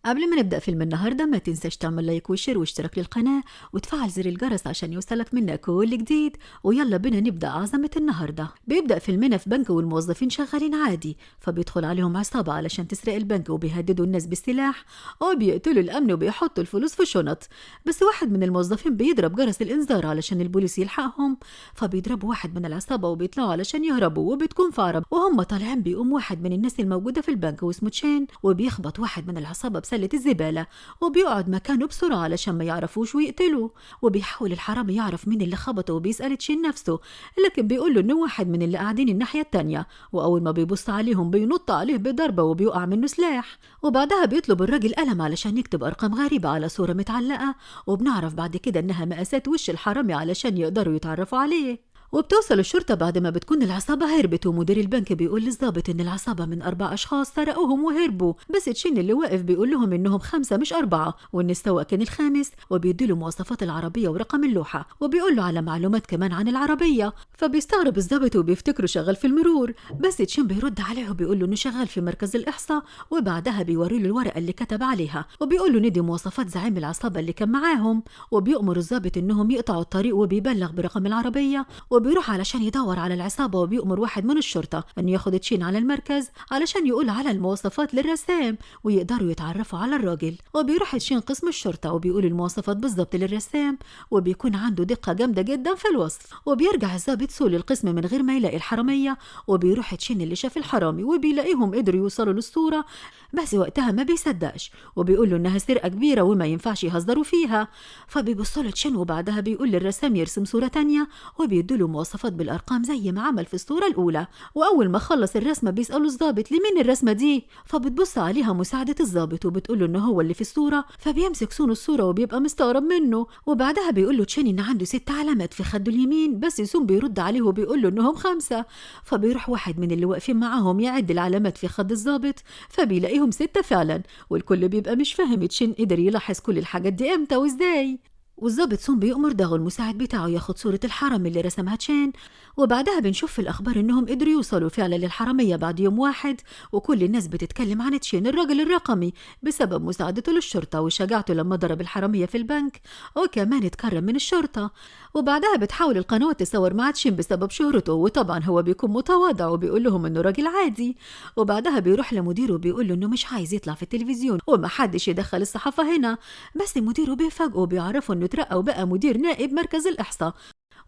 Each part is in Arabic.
قبل ما نبدأ فيلم النهاردة ما تنساش تعمل لايك وشير واشتراك للقناة وتفعل زر الجرس عشان يوصلك منا كل جديد. ويلا بينا نبدأ عظمة النهاردة. بيبدأ فيلمنا في بنك والموظفين شغالين عادي، فبيدخل عليهم عصابة علشان تسرق البنك وبيهددوا الناس بالسلاح وبيقتلوا الأمن وبيحطوا الفلوس في شنط. بس واحد من الموظفين بيضرب جرس الإنذار علشان البوليس يلحقهم، فبيضربوا واحد من العصابة وبيطلعوا علشان يهربوا. وبتكون في عرب وهم طالعين بيقوم واحد من الناس الموجودة في البنك واسمه تشين وبيخبط واحد من العصابة بسلة الزبالة وبيقعد مكانه بسرعة علشان ما يعرفوش ويقتلوه. وبيحاول الحرامي يعرف مين اللي خبطه وبيسأل تشين نفسه، لكن بيقول له انه واحد من اللي قاعدين الناحية التانية. واول ما بيبص عليهم بينط عليه بضربة وبيقع منه سلاح. وبعدها بيطلب الراجل قلم علشان يكتب ارقام غريبة على صورة متعلقة، وبنعرف بعد كده انها مقاسات وش الحرامي علشان يقدروا يتعرفوا عليه. وبتوصل الشرطة بعد ما بتكون العصابة هربت، ومدير البنك بيقول للضابط إن العصابة من 4 أشخاص سرقوهم وهربوا، بس تشين اللي واقف بيقول لهم إنهم 5 مش 4 وإن السواق كان الخامس، وبيديله مواصفات العربية ورقم اللوحة وبيقول له على معلومات كمان عن العربية. فبيستغرب الضابط وبيفتكره شغال في المرور، بس تشين بيرد عليه وبيقول له إنه شغال في مركز الإحصاء. وبعدها بيوري له الورقة اللي كتب عليها وبيقول له ندي مواصفات زعيم العصابة اللي كان معاهم، وبيأمر الضابط إنهم يقطعوا الطريق وبيبلغ برقم العربية. وبيروح علشان يدور على العصابة وبيأمر واحد من الشرطة أن ياخد تشين على المركز علشان يقول على المواصفات للرسام ويقدروا يتعرفوا على الراجل. وبيروح تشين قسم الشرطة وبيقول المواصفات بالضبط للرسام، وبيكون عنده دقة جامدة جدا في الوصف. وبيرجع الضابط سول القسم من غير ما يلاقي الحرامية، وبيروح تشين اللي شاف الحرامي وبيلاقيهم قدروا يوصلوا للصورة، بس وقتها ما بيصدقش وبيقول له إنها سرقة كبيرة وما ينفعش يهزروا فيها. فبيبص له تشين وبعدها بيقول للرسام يرسم صورة تانية وبيديله مواصفات بالأرقام زي ما عمل في الصورة الأولى. وأول ما خلص الرسمة بيسأله الضابط لمين الرسمة دي، فبتبص عليها مساعدة الضابط وبتقوله إنه هو اللي في الصورة، فبيمسك سون الصورة وبيبقى مستغرب منه. وبعدها بيقول له تشين إن عنده 6 علامات في خده اليمين، بس سون بيرد عليه وبيقول له إنهم 5. فبيروح واحد من اللي واقفين معاهم يعد العلامات في خد الضابط، فبيلاقيهم 6 فعلا. والكل بيبقى مش فاهم تشين قدر يلاحظ كل الحاجات دي امتى وازاي. والضابط سون بيأمر داغو المساعد بتاعه ياخد صورة الحرامي اللي رسمها تشين. وبعدها بنشوف في الأخبار إنهم قدروا يوصلوا فعلا للحرامية بعد يوم واحد، وكل الناس بتتكلم عن تشين الراجل الرقمي بسبب مساعدته للشرطة وشجاعته لما ضرب الحرامية في البنك، وكمان اتكرم من الشرطة. وبعدها بتحاول القنوات تصور مع تشين بسبب شهرته، وطبعا هو بيكون متواضع وبيقول لهم إنه راجل عادي. وبعدها بيروح لمديره وبيقول له إنه مش عايز يطلع في التلفزيون ومحدش يدخل الصحافة هنا، بس مديره بيفاجئه وبيعرفه إنه اترقى وبقى مدير نائب مركز الإحصاء،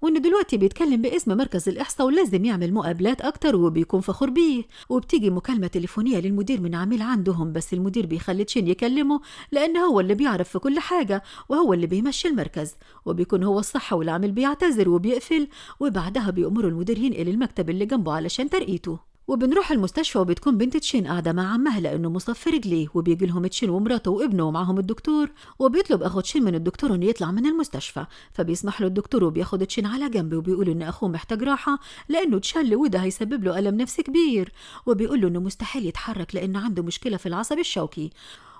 وإنه دلوقتي بيتكلم باسم مركز الإحصاء ولازم يعمل مقابلات أكتر وبيكون فخور بيه. وبتيجي مكالمة تليفونية للمدير من عميل عندهم، بس المدير بيخلي تشين يكلمه لأنه هو اللي بيعرف في كل حاجة وهو اللي بيمشي المركز، وبيكون هو الصح والعميل بيعتذر وبيقفل. وبعدها بيأمروا المدير ينقل المكتب اللي جنبه علشان ترقيته. وبنروح المستشفى وبتكون بنت تشين قاعدة مع عمها لأنه مصاب في رجليه، وبيجي لهم تشين ومراته وابنه ومعهم الدكتور، وبيطلب أخو تشين من الدكتور إنه يطلع من المستشفى. فبيسمح له الدكتور وبياخد تشين على جنب وبيقول إن أخوه محتاج راحة لأنه اتشل وده هيسبب له ألم نفسي كبير، وبيقول له إنه مستحيل يتحرك لأنه عنده مشكلة في العصب الشوكي.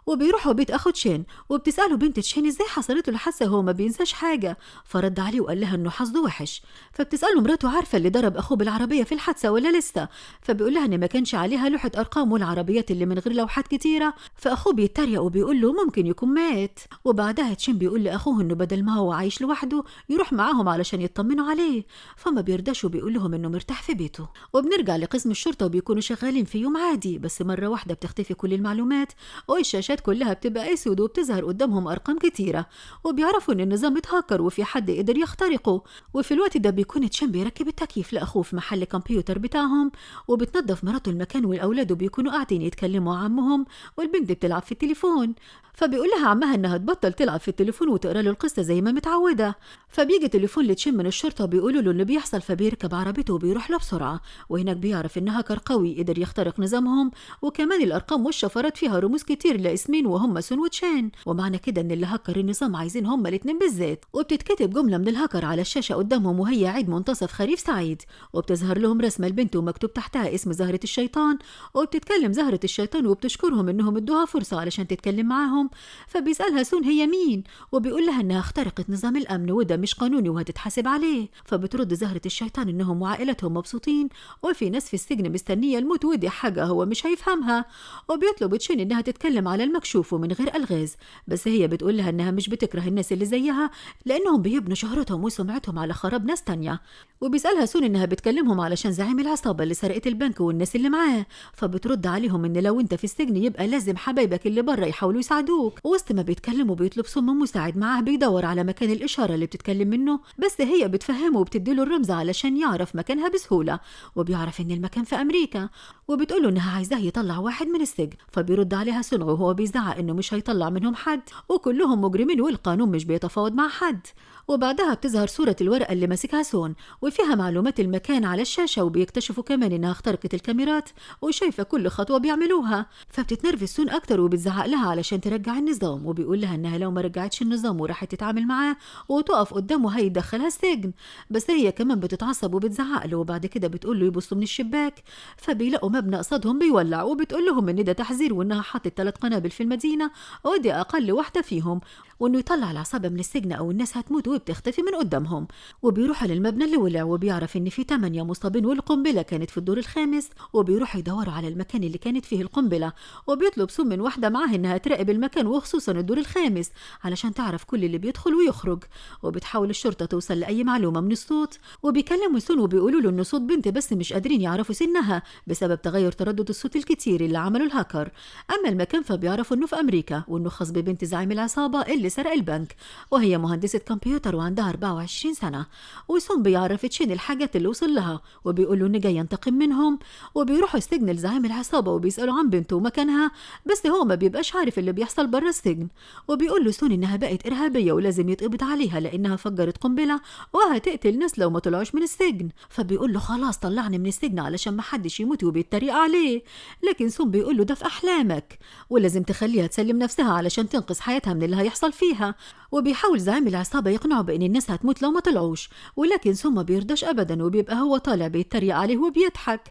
وبيروحوا بيت اخو تشين وبتساله بنت تشين ازاي حصلت له الحادثه هو ما بينساش حاجه، فرد عليه وقال لها انه حظه وحش. فبتساله مراته عارفه اللي ضرب اخوه بالعربيه في الحادثه ولا لسه، فبيقول لها ان ما كانش عليها لوحه ارقام والعربيات اللي من غير لوحات كتيره. فاخوه بيتريق وبيقول له ممكن يكون مات. وبعدها تشين بيقول لاخوه انه بدل ما هو عايش لوحده يروح معاهم علشان يطمنوا عليه، فما بيرضاش وبيقول لهم انه مرتاح في بيته. وبنرجع لقسم الشرطه وبيكونوا شغالين في يوم عادي، بس مره واحده بتختفي كل المعلومات والشاشات كلها بتبقى اسود وبتظهر قدامهم ارقام كتيره، وبيعرفوا ان النظام اتهكر وفي حد قدر يخترقه. وفي الوقت ده بيكون تشين بيركب التكييف لاخوه في محل كمبيوتر بتاعهم، وبتنظف مراته المكان والاولاد بيكونوا قاعدين يتكلموا مع عمهم، والبنت بتلعب في التليفون. فبيقول لها عمها انها تبطل تلعب في التليفون وتقرا له القصه زي ما متعوده. فبيجي تليفون لتشين من الشرطه بيقولوا له اللي بيحصل، فبيركب عربيته وبيروح له بسرعه، وهناك بيعرف ان هاكر قوي قدر يخترق نظامهم، وكمان الارقام والشفرات فيها رموز كتير لاسمين وهم سون وتشين، ومعنى كده ان اللي هكر النظام عايزين هما الاتنين بالذات. وبتتكتب جمله من الهاكر على الشاشه قدامهم وهي عيد منتصف خريف سعيد، وبتظهر لهم رسمه البنت ومكتوب تحتها اسم زهره الشيطان، وبتتكلم زهره الشيطان وبتشكرهم انهم ادوها فرصه علشان تتكلم معاهم. فبيسالها سون هي مين، وبيقول لها انها اخترقت نظام الامن وده مش قانوني وهتتحاسب عليه. فبترد زهره الشيطان انهم وعائلتهم مبسوطين وفي ناس في السجن مستنيه الموت ودي حاجه هو مش هيفهمها. وبيطلب تشين انها تتكلم على المكشوف ومن غير ألغاز، بس هي بتقول لها إنها مش بتكره الناس اللي زيها لأنهم بيبنوا شهرتهم وسمعتهم على خراب ناس تانية. وبيسألها سون إنها بتكلمهم علشان زعيم العصابة اللي سرقت البنك والناس اللي معاه، فبترد عليهم إن لو أنت في السجن يبقى لازم حبايبك اللي بره يحاولوا يساعدوك. وسط ما بيتكلموا بيطلب سون من مساعد معاه بيدور على مكان الإشارة اللي بتتكلم منه، بس هي بتفهمه وبتديله الرمز علشان يعرف مكانها بسهولة، وبيعرف إن المكان في أمريكا، وبتقوله إنها عايزاه يطلع واحد من السجن. فبيرد عليها سون وهو بيزعق إنه مش هيطلع منهم حد وكلهم مجرمين والقانون مش بيتفاوض مع حد. وبعدها بتظهر صورة الورقة اللي ماسكها سون وفيها معلومات المكان على الشاشة، وبيكتشفوا كمان إنها اخترقت الكاميرات وشايفة كل خطوة بيعملوها. فبتتنرفز سون أكتر وبتزعق لها علشان ترجع النظام، وبيقول لها إنها لو ما رجعتش النظام وراحت تتعامل معاه وتقف قدامه هيدخلها السجن. بس هي كمان بتتعصب وبتزعق له، وبعد كده بتقول له يبصوا من الشباك، فبيلاقوا مبنى قصادهم بيولع، وبتقول لهم إن ده تحذير وإنها حطت 3 قنابل في المدينة ودي أقل واحدة فيهم، وإنه يطلع العصابة من السجن أو الناس هتموت وبتختفي من قدامهم. وبيروح للمبنى اللي ولع وبيعرف إن في 8 مصابين والقنبلة كانت في الدور الخامس، وبيروح يدوروا على المكان اللي كانت فيه القنبلة، وبيطلب سون من واحدة معاه إنها تراقب المكان وخصوصا الدور الخامس علشان تعرف كل اللي بيدخل ويخرج. وبتحاول الشرطة توصل لأي معلومة من الصوت، وبيكلموا سون وبيقولوا له إنه صوت بنت بس مش قادرين يعرفوا سنها بسبب تغير تردد الصوت الكتير اللي عمله الهاكر. أما المكان فبيعرفوا إنه في أمريكا وإنه خاص ببنت زعيم العصابة اللي سرق البنك، وهي مهندسة كمبيوتر وعندها 24 سنة. وسون بيعرف تشين الحاجات اللي وصل لها وبيقول له إنه جاي ينتقم منهم، وبيروحوا السجن لزعيم العصابة وبيسألوا عن بنته ومكانها، بس هو ما بيبقاش عارف اللي بيحصل برا السجن. وبيقول له سون إنها بقت إرهابية ولازم يتقبض عليها لأنها فجرت قنبلة وهتقتل ناس لو ما طلعوش من السجن. فبيقول له خلاص طلعني من السجن علشان ما حدش يموت، وبيتريق عليه. لكن سون بيقول له ده في أحلامك ولازم تخليها تسلم نفسها علشان تنقذ حياتها من اللي هيحصل فيها. وبيحاول زعيم العصابة يقنعه بأن الناس هتموت لو ما طلعوش، ولكن سون ما بيرضاش أبدا وبيبقى هو طالع بيتريق عليه وبيضحك.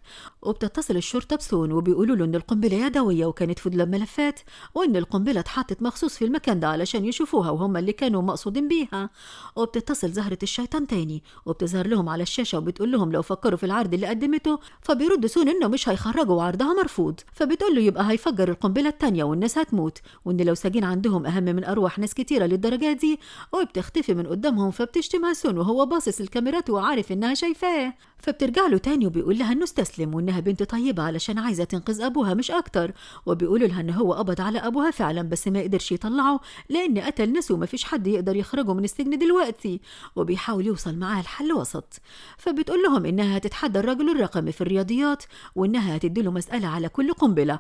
وبتتصل الشرطة بسون وبيقولوا له إن القنبلة يدوية وكانت في دولاب ملفات، وإن القنبلة اتحطت مخصوص في المكان ده علشان يشوفوها وهم اللي كانوا مقصودين بيها. وبتتصل زهرة الشيطان تاني وبتظهر لهم على الشاشة وبتقول لهم لو فكروا في العرض اللي قدمته، فبيرد سون إنه مش هيخرجوا وعرضها مرفوض. فبتقول له يبقى هيفجر القنبلة التانية والناس هتموت، وإن لو ساجين عندهم أهم من أرواح ناس كتيرة للدرجة دي، وبتختفي من قدامهم. فبتشتمها سون وهو باصص الكاميرات وعارف إنها شايفاه. فبترجع له تاني وبيقول لها إنه استسلم وإنها بنت طيبة علشان عايزة تنقذ أبوها مش أكتر، وبيقولوا لها إن هو قبض على أبوها فعلا بس ما قدرش يطلعه لأن قتل ناس وما فيش حد يقدر يخرجه من السجن دلوقتي، وبيحاول يوصل معاه لحل وسط. فبتقول لهم إنها هتتحدى الرجل الرقمي في الرياضيات وإنها هتديله مسألة على كل قنبلة،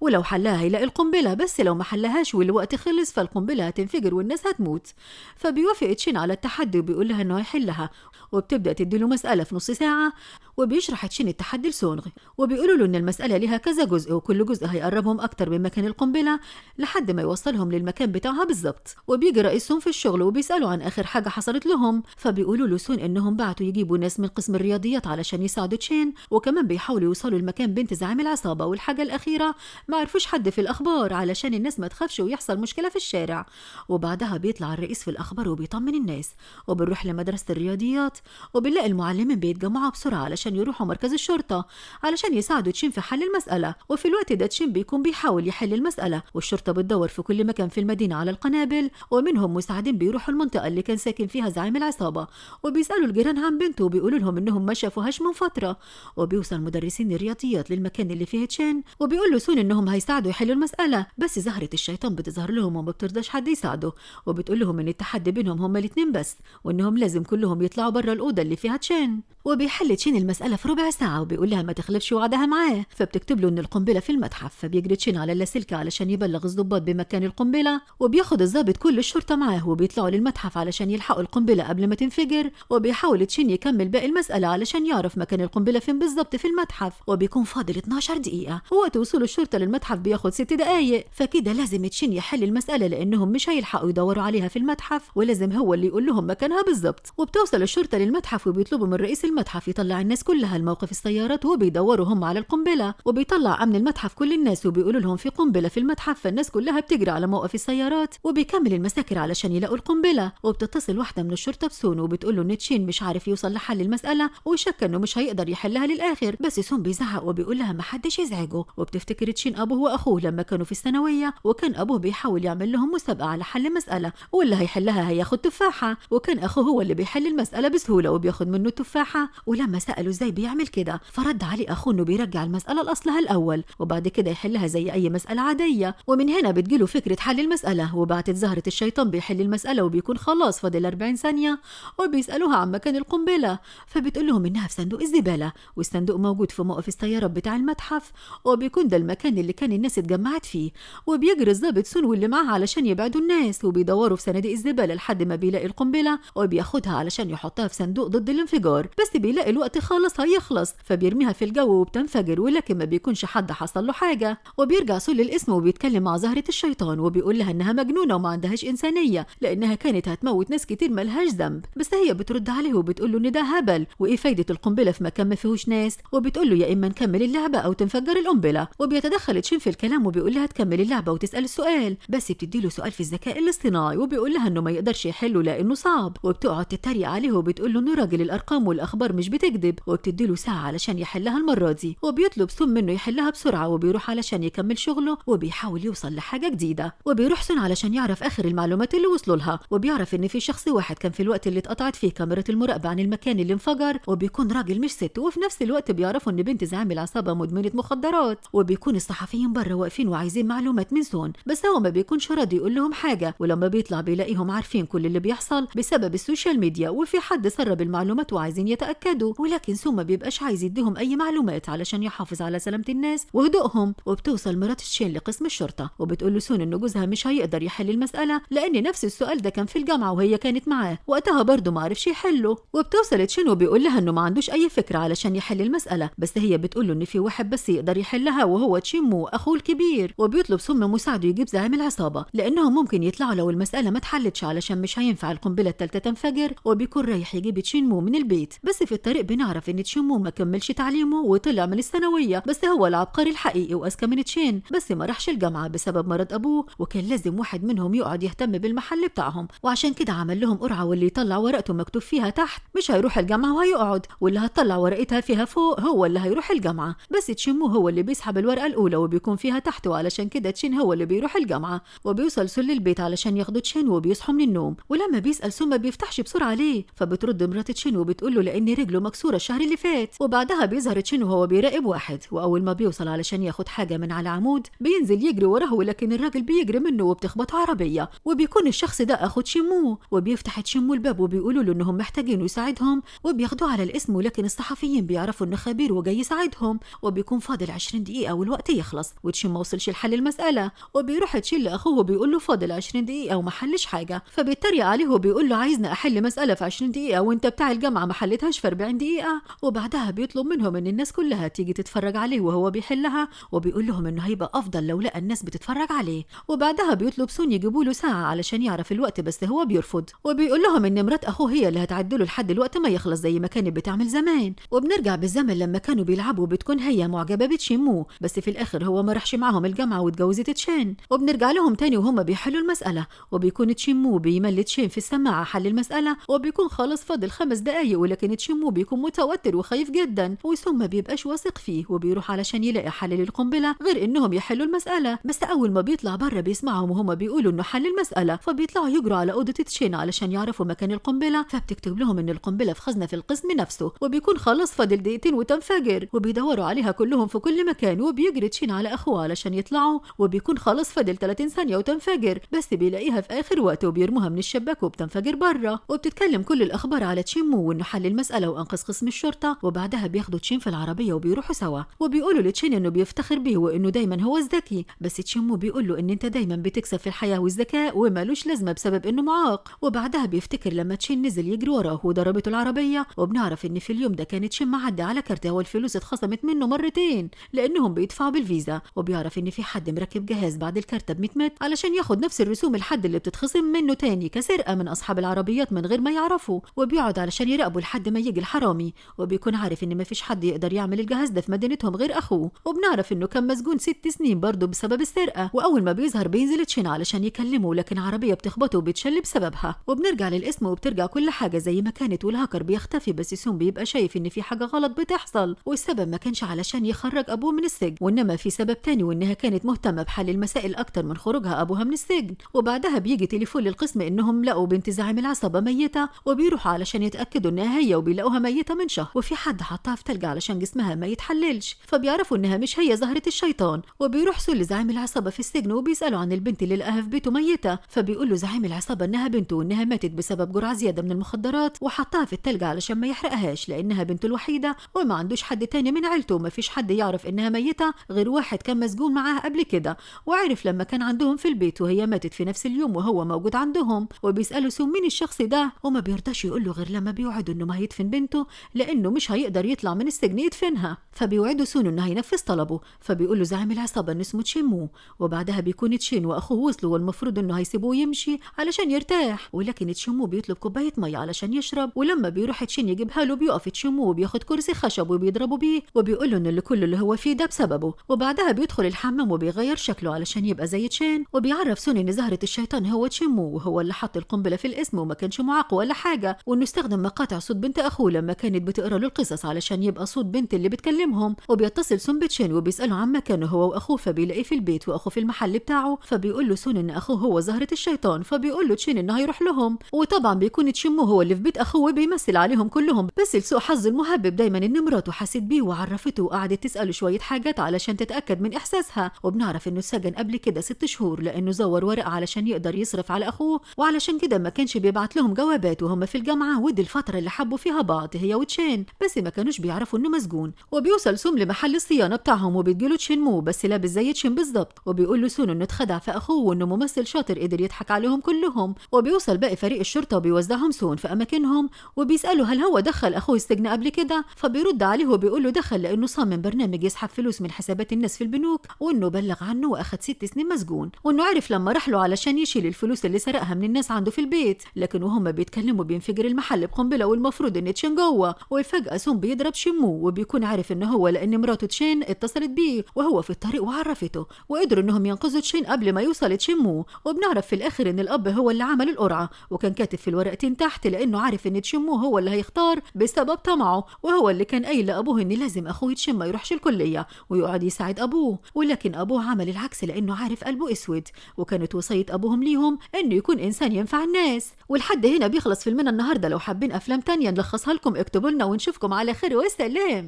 ولو حلها هيلاقي القنبلة، بس لو ما حلهاش والوقت خلص فالقنبلة هتنفجر والناس هتموت. فبيوافق تشين على التحدي وبيقول لها إنه هيحلها، وبتبدأ تديله مسألة في نص ساعة. وبيشرح تشين التحدي لسونغ وبيقولوا له إن المسألة لها كذا جزء وكل جزء هيقربهم أكتر من مكان القنبلة لحد ما يوصلهم للمكان بتاعها بالظبط. وبيجي رئيسهم في الشغل وبيسألوا عن آخر حاجة حصلت لهم، فبيقولوا له سون إنهم بعتوا يجيبوا ناس من قسم الرياضيات علشان يساعدوا تشين، وكمان بيحاولوا يوصلوا لمكان بنت زعيم العصابة. والحاجة الأخيرة ما عرفوش حد في الأخبار علشان الناس ما تخافش ويحصل مشكلة في الشارع. وبعدها بيطلع الرئيس في الأخبار وبيطمن الناس، وبنروح لمدرسة الرياضيات وبنلاقي المعلمين بيتجمعوا بسرعة علشان يروحوا مركز الشرطة علشان يساعدوا تشين في حل المسألة. وفي الوقت ده تشين بيكون بيحاول يحل المسألة، والشرطة بتدور في كل مكان في المدينة على القنابل، ومنهم مساعدين بيروحوا المنطقة اللي كان ساكن فيها زعيم العصابة وبيسألوا الجيران عن بنته وبيقولوا لهم إنهم ما شافوهاش من فترة. وبيوصل مدرسين الرياضيات للمكان اللي فيه تشين وبيقولوا سون إنهم هيساعدوا يحلوا المسألة، بس زهرة الشيطان بتظهر لهم وما بترضاش حد يساعده، وبتقول لهم إن التحدي بينهم هما الاتنين بس، وإنهم لازم كلهم يطلعوا برا الأوضة اللي فيها تشين. وبيحل تشين المسألة في ربع ساعة وبيقول لها ما تخلفش وعدها معاه. فبتكتب له إن القنبلة في المتحف، فبيجري تشين على اللاسلكي علشان يبلغ الضباط بمكان القنبلة، وبياخد الضابط كل الشرطة معاه وبيطلعوا للمتحف علشان يلحقوا القنبلة قبل ما تنفجر. وبيحاول تشين يكمل باقي المسألة علشان يعرف مكان القنبلة فين بالظبط في المتحف، وبيكون فاضل 12 دقيقة، ووقت وصول الشرطة للمتحف بياخد 6 دقايق. فكده لازم تشين يحل المسألة لأنهم مش هيلحقوا يدوروا عليها في المتحف، ولازم هو اللي يقول لهم مكانها بالظبط. وبتوصل الشرطة للمتحف وبيطلبوا من رئيس المتحف يطلع الناس كلها لموقف السيارات وبيدوروا هم على القنبلة. وبيطلع أمن المتحف كل الناس وبيقولوا لهم في قنبلة في المتحف، فالناس كلها بتجري على موقف السيارات وبيكمل المساكر علشان يلاقوا القنبلة. وبتتصل واحدة من الشرطة بسون وبتقول له إن تشين مش عارف يوصل لحل المسألة وشك إنه مش هيقدر يحلها للآخر، بس سون بيزعق وبيقول لها ما حدش يزعجه. وبتفتكر تشين تشين أبوه وأخوه لما كانوا في الثانوية، وكان أبوه بيحاول يعمل لهم مسابقة على حل مسألة، واللي هيحلها هياخد تفاحة، وكان أخوه هو اللي بيحل المسألة بسهولة وبياخد منه التفاحة. ولما سألوا ازاي بيعمل كده فرد عليه أخوه إنه بيرجع المسألة لأصلها الأول وبعد كده يحلها زي أي مسألة عادية. ومن هنا بتجيله فكرة حل المسألة. وبعتت زهرة الشيطان بيحل المسألة وبيكون خلاص فاضل 40 ثانية، وبيسألوها عن مكان القنبلة، فبتقول لهم إنها في صندوق الزبالة، والصندوق موجود في موقف السيارات بتاع المتحف، وبيكون ده المكان اللي كان الناس اتجمعت فيه. وبيجري الضابط سون واللي معاه علشان يبعدوا الناس، وبيدوروا في صناديق الزبالة لحد ما بيلاقي القنبلة وبياخدها علشان يحطها في صندوق ضد الانفجار. بس بيلاقي الوقت خالص هيخلص فبيرميها في الجو وبتنفجر، ولكن ما بيكونش حد حصل له حاجة. وبيرجع سون للاسم وبيتكلم مع زهرة الشيطان وبيقول لها إنها مجنونة وما عندهاش إنسانية لأنها كانت هتموت ناس كتير ملهاش ذنب. بس هي بترد عليه وبتقول له إن ده هبل، وإيه فايدة القنبلة في مكان ما فيهوش ناس، وبتقول له يا إما نكمل اللعبة أو تنفجر القنبلة. وبيتدخل تشين في الكلام وبيقول لها تكمل اللعبة وتسأل السؤال، بس بتديله سؤال في الذكاء الاصطناعي وبيقول لها إنه ما يقدرش يحله لأنه صعب، وبتقعد تتريق عليه وبتقول له إنه راجل الأرقام والأخبار مش بتكذب، وبتديله ساعة علشان يحلها المرة دي. وبيطلب سون منه يحلها بسرعة وبيروح علشان يكمل شغله وبيحاول يوصل لحاجة جديدة. وبيروح سون علشان يعرف آخر المعلومات اللي وصلوا لها، وبيعرف إن في شخص واحد كان في الوقت اللي اتقطعت فيه كاميرا المراقبة عن المكان اللي انفجر، وبيكون راجل مش ست، وفي نفس الوقت بيعرفوا إن بنت زعيم العصابة مدمنة مخدرات. وبيكون الصحفيين بره واقفين وعايزين معلومات من سون، بس هو ما بيكونش راضي يقول لهم حاجة، ولما بيطلع بيلاقيهم عارفين كل اللي بيحصل بسبب السوشيال ميديا، وفي حد سرب المعلومات وعايزين يتأكدوا، ولكن سون ما بيبقاش عايز يديهم أي معلومات علشان يحافظ على سلامة الناس وهدوءهم. وبتوصل مرات تشين لقسم الشرطة وبتقول له سون إن جوزها مش هيقدر يحل المسألة لأن نفس السؤال ده كان في الجامعة وهي كانت معاه وقتها برضه ما عرفش يحله. وبتوصل تشين وبيقول لها إنه ما عندوش أي فكرة علشان يحل المسألة، بس هي بتقول له إن في واحد بس يقدر يحلها وهو تشيمو أخوه الكبير. وبيطلب سون من مساعده يجيب زعيم العصابة لأنهم ممكن يطلعوا لو المسألة ما اتحلتش علشان مش هينفع القنبلة الثالثة تنفجر. وبيكون رايح يجيب تشيمو من البيت، بس في الطريق بنعرف إن تشيمو ما كملش تعليمه وطلع من الثانوية، بس هو العبقري الحقيقي وأذكى من تشين، بس ما راحش الجامعة بسبب مرض أبوه، وكان لازم واحد منهم يقعد يهتم بالمحل بتاعهم، وعشان كده عمل لهم قرعة واللي يطلع ورقته مكتوب فيها تحت مش هيروح الجامعة وهيقعد، واللي هتطلع ورقتها فيها فوق هو اللي هيروح الجامعة. بس تشيمو هو اللي بيسحب الورقة الأولى وبيكون فيها تحت، وعلشان كده تشين هو اللي بيروح الجامعة. وبيوصل سون للبيت علشان ياخدوا تشين وبيصحوا من النوم، ولما بيسأل سون ما بيفتحش بسرعة ليه، فبترد مرات تشين وبتقول له لأن رجله مكسورة الشهر اللي فات. وبعدها بيظهر تشين وهو بيراقب واحد، وأول ما بيوصل علشان ياخد حاجة من على عمود بينزل يجري وراه، ولكن الراجل بيجري منه وبتخبط عربية، وبيكون الشخص ده أخو تشيمو. وبيفتح تشيمو الباب وبيقولوا له إنهم محتاجين يساعدهم وبياخدوه على الاسم، ولكن الصحفيين بيعرفوا إنه خبير وجاي يساعدهم. وبيكون فاضل 20 دقيقة والوقت يخلص وتشين ما وصلش لحل المسألة، وبيروح تشين لأخوه وبيقول له فاضل 20 دقيقة وما حلش حاجة، فبيتريق عليه وبيقول له عايزنا أحل مسألة في 20 دقيقة وأنت بتاع الجامعة ما حلتهاش في 40 دقيقة. وبعدها بيطلب منهم إن الناس كلها تيجي تتفرج عليه وهو بيحلها، وبيقول لهم إنه هيبقى أفضل لو لقى الناس بتتفرج عليه. وبعدها بيطلب سون يجيبوا له ساعة علشان يعرف الوقت، بس هو بيرفض وبيقول لهم إن مرات أخوه هي اللي هتعدله لحد الوقت ما يخلص زي ما كانت بتعمل زمان. وبنرجع بالزمن لما كانوا بيلعبوا، بتكون هي معجبة بتشيمو، بس في الآخر هو ما راحش معهم الجامعة واتجوزت تشين. وبنرجع لهم تاني وهم بيحلوا المسألة، وبيكون تشيمو بيمل تشين في السماعة حل المسألة، وبيكون خلاص فاضل 5 دقايق، ولكن تشيمو بيكون متوتر وخايف جدا، وسون ما بيبقاش واثق فيه وبيروح علشان يلاقي حل للقنبلة غير إنهم يحلوا المسألة. بس أول ما بيطلع بره بيسمعهم وهم بيقولوا إنه حل المسألة، فبيطلعوا يجروا على أوضة تشين علشان يعرفوا مكان القنبلة، فبتكتب لهم إن القنبلة في خزنة في القسم نفسه، وبيكون خلاص فاضل دقيقتين وتنفجر. وبيدوروا عليها كلهم في كل مكان، وبيجري تشين على أخوه علشان يطلعوا، وبيكون خلاص فاضل 30 ثانية وتنفجر، بس بيلاقيها في آخر وقت وبيرموها من الشباك وبتنفجر بره. وبتتكلم كل الأخبار على تشيمو وإنه حل المسألة وأنقذ قسم الشرطة. وبعدها بياخدوا تشين في العربية وبيروحوا سوا، وبيقولوا لتشين إنه بيفتخر بيه وإنه دايما هو الذكي، بس تشيمو بيقول له إن أنت دايما بتكسب في الحياة والذكاء ومالوش لازمة بسبب إنه معاق. وبعدها بيفتكر لما تشين نزل يجري وراه وضربته العربية، وبنعرف إن في اليوم ده كانت تشين معدي على كارته والفلوس اتخصمت منه مرتين لأنهم بيدفعوا بالفيزا. وبيعرف إن في حد مركب جهاز بعد الكارتة ب 100 متر علشان ياخد نفس الرسوم الحد اللي بتتخصم منه تاني كسرقة من أصحاب العربيات من غير ما يعرفوا. وبيقعد علشان يراقبوا لحد ما يجي الحرامي، وبيكون عارف إن ما فيش حد يقدر يعمل الجهاز ده في مدينتهم غير أخوه. وبنعرف إنه كان مسجون 6 سنين برضه بسبب السرقة. وأول ما بيظهر بينزل تشين علشان يكلمه، لكن عربية بتخبطه وبتشل بسببها. وبنرجع للاسم وبترجع كل حاجة زي ما كانت، والهاكر بيختفي، بس سون بيبقى شايف إن في حاجة غلط بتحصل، والسبب ما كانش علشان يخرج أبوه من السجن، وإنما في سبب تاني، وإنها كانت مهتمة بحل المسائل أكتر من خروجها أبوها من السجن. وبعدها بيجي تليفون للقسم إنهم لقوا بنت زعيم العصابة ميتة، وبيروحوا علشان يتأكدوا إنها هي، وبيلاقوها ميتة من شهر، وفي حد حطها في تلج علشان جسمها ما يتحللش. فبيعرفوا إنها مش هي زهرة الشيطان، وبيروح سول لزعيم العصابة في السجن وبيسألوا عن البنت اللي لقاها في بيته ميتة. فبيقول له زعيم العصابة إنها بنته، وإنها ماتت بسبب جرعة زيادة من المخدرات، وحطها في التلج علشان ما يحرقهاش لأنها بنته الوحيدة وما عندوش حد تاني من عيلته، وما فيش حد يعرف إنها ميتة غير واحد كان مسجون معاها قبل كده، وعرف لما كان عندهم في البيت وهي ماتت في نفس اليوم وهو موجود عندهم. وبيسألوا سون مين الشخص ده، وما بيرضاش يقول له غير لما بيوعدوا إنه ما هيدفن بنته لأنه مش هيقدر يطلع من السجن يدفنها. فبيوعدوا سون إنه هينفذ طلبه. فبيقول له زعيم العصابة إن اسمه تشيمو. وبعدها بيكون تشين وأخوه وصلوا، والمفروض إنه هيسيبوه يمشي علشان يرتاح، ولكن تشيمو بيطلب كوباية مية علشان يشرب. ولما بيروح تشين يجيبها له بيقف تشيمو وبياخد كرسي خشب وبيضربه بيه، وبيقول له إن كل اللي هو فيه ده بسببه. وبعدها بيدخل الحمام وبيغير شكله علشان يبقى زي تشين، وبيعرف سون إن زهرة الشيطان هو تشيمو، وهو اللي حط القنبلة في الاسم وما كانش معاق ولا حاجة، وإنه استخدم مقاطع صوت بنت أخوه لما كانت بتقرا له القصص علشان يبقى صوت بنت اللي بتكلمهم. وبيتصل سون بتشين وبيسأله عن مكانه هو وأخوه، فبيلاقيه في البيت وأخوه في المحل بتاعه. فبيقول له سون إن أخوه هو زهرة الشيطان. فبيقول له تشين إنه هيروح لهم، وطبعا بيكون تشيمو هو اللي في بيت أخوه بيمثل عليهم كلهم. بس لسوء حظ المهبب دايما إن مراته حست بيه وعرفته وقعدت تسأله شوية حاجات علشان تتأكد من إحساسها. وبنعرف إنه سجن قبل كده 6 شهور لأنه زور ورقة علشان يقدر يصرف على أخوه، وعلشان كده ما كانش بيبعت لهم جوابات وهم في الجامعة، ودي الفترة اللي حبوا فيها بعض هي وتشين، بس ما كانوش بيعرفوا إنه مسجون. وبيوصل سوم لمحل الصيانة بتاعهم وبيديله تشينمو بس لابس زي تشين بالظبط، وبيقول له سون إنه اتخدع في أخوه وإنه ممثل شاطر قدر يضحك عليهم كلهم. وبيوصل باقي فريق الشرطة وبيوزعهم سون في أماكنهم، وبيسألوا هل هو دخل أخوه السجن قبل كده. فبيرد عليه وبيقول له دخل لأنه صمم برنامج يسحب فلوس من حسابات الناس في البنوك، وإنه بلغ عنه وأخد 6 سنين مسجون، وإنه عرف لما راح له علشان يشيل الفلوس اللي سرقها من الناس عنده في البيت. لكن وهم بيتكلموا بينفجر المحل بقنبلة، والمفروض إن تشين جوه، وفجأة سون بيضرب شيمو وبيكون عارف إنه هو لأن مراته تشين اتصلت بيه وهو في الطريق وعرفته، وقدروا إنهم ينقذوا تشين قبل ما يوصل تشيمو. وبنعرف في الآخر إن الأب هو اللي عمل القرعة، وكان كاتب في الورقتين تحت لأنه عارف إن تشيمو هو اللي هيختار بسبب طمعه، وهو اللي كان قايل لأبوه إن لازم أخوه تشين ما يروحش الكلية ويقعد يساعد أبوه. ولكن أبوه عمل العكس لأنه عارف قلبه أسود، وكانت وصية أبوهم ليهم إنه يكون إنسان ينفع الناس. ولحد هنا بيخلص فيلمنا النهاردة. لو حابين أفلام تانية نلخصها لكم اكتبوا لنا ونشوفكم على خير، والسلام.